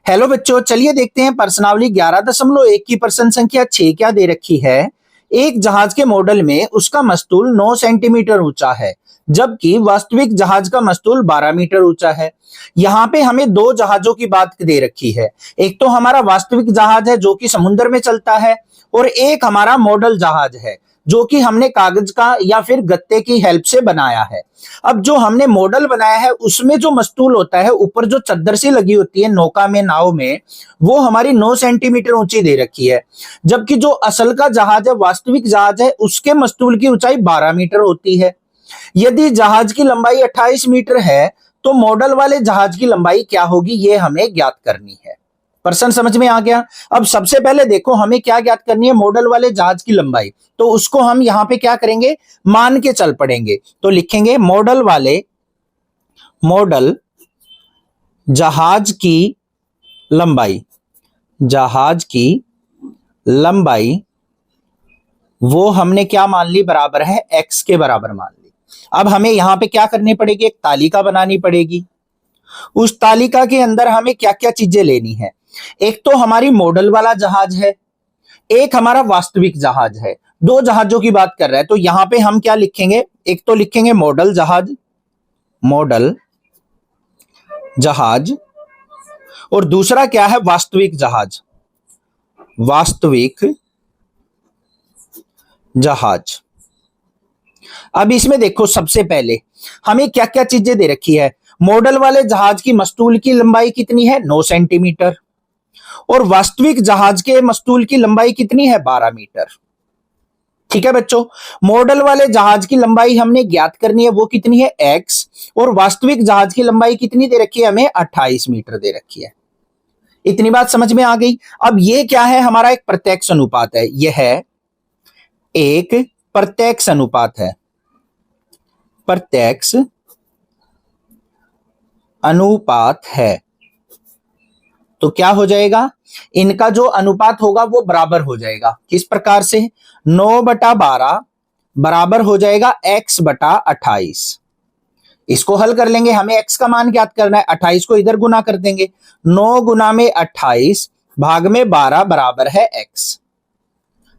Hello बच्चों, चलिए देखते हैं प्रश्नावली 11.1 की प्रश्न संख्या 6 क्या दे रखी है। एक जहाज के मॉडल में उसका मस्तूल 9 सेंटीमीटर ऊंचा है, जबकि वास्तविक जहाज का मस्तूल 12 मीटर ऊंचा है। यहाँ पे हमें दो जहाजों की बात दे रखी है। एक तो हमारा वास्तविक जहाज है जो कि समुद्र में चलता है, और एक हमारा मॉडल जहाज है जो कि हमने कागज का या फिर गत्ते की हेल्प से बनाया है। अब जो हमने मॉडल बनाया है उसमें जो मस्तूल होता है, ऊपर जो चद्दर सी लगी होती है नौका में, नाव में, वो हमारी 9 सेंटीमीटर ऊंची दे रखी है। जबकि जो असल का जहाज है, वास्तविक जहाज है, उसके मस्तूल की ऊंचाई 12 मीटर होती है। यदि जहाज की लंबाई 28 मीटर है तो मॉडल वाले जहाज की लंबाई क्या होगी, ये हमें ज्ञात करनी है। प्रश्न समझ में आ गया। अब सबसे पहले देखो हमें क्या ज्ञात करनी है, मॉडल वाले जहाज की लंबाई। तो उसको हम यहां पे क्या करेंगे, मान के चल पड़ेंगे। तो लिखेंगे मॉडल जहाज की लंबाई, वो हमने क्या मान ली, बराबर है x के बराबर मान ली। अब हमें यहां पे क्या करनी पड़ेगी, एक तालिका बनानी पड़ेगी। उस तालिका के अंदर हमें क्या क्या चीजें लेनी है। एक तो हमारी मॉडल वाला जहाज है, एक हमारा वास्तविक जहाज है। दो जहाजों की बात कर रहा है, तो यहां पे हम क्या लिखेंगे, एक तो लिखेंगे मॉडल जहाज, और दूसरा क्या है, वास्तविक जहाज। अब इसमें देखो सबसे पहले हमें क्या क्या चीजें दे रखी है। मॉडल वाले जहाज की मस्तूल की लंबाई कितनी है, 9 सेंटीमीटर, और वास्तविक जहाज के मस्तूल की लंबाई कितनी है, 12 मीटर। ठीक है बच्चों, मॉडल वाले जहाज की लंबाई हमने ज्ञात करनी है, वो कितनी है, x, और वास्तविक जहाज की लंबाई कितनी दे रखी है, हमें 28 मीटर दे रखी है। इतनी बात समझ में आ गई। अब ये क्या है, हमारा एक प्रत्यक्ष अनुपात है, यह है एक प्रत्यक्ष अनुपात है। तो क्या हो जाएगा, इनका जो अनुपात होगा वो बराबर हो जाएगा। किस प्रकार से, 9/12 बराबर हो जाएगा x/28। इसको हल कर लेंगे, हमें x का मान ज्ञात करना है, 28 को इधर गुना कर देंगे। 9 गुना में 28 भाग में 12 बराबर है x।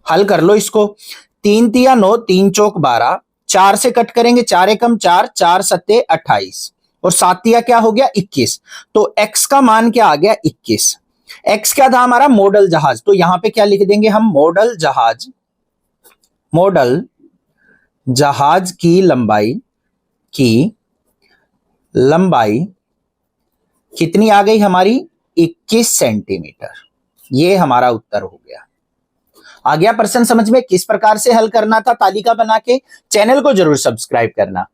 हल कर लो इसको, 3 तिया 9, 3 चौक 12, 4 से कट करेंगे, 4 एकम 4, 4 सत्ते 28, और 7 तिया क्या हो गया, 21। तो x का मान क्या आ गया, 21। x क्या था, हमारा मॉडल जहाज। तो यहां पे क्या लिख देंगे हम, मॉडल जहाज की लंबाई कितनी आ गई हमारी, 21 सेंटीमीटर। ये हमारा उत्तर हो गया। आ गया प्रश्न समझ में, किस प्रकार से हल करना था तालिका बना के। चैनल को जरूर सब्सक्राइब करना।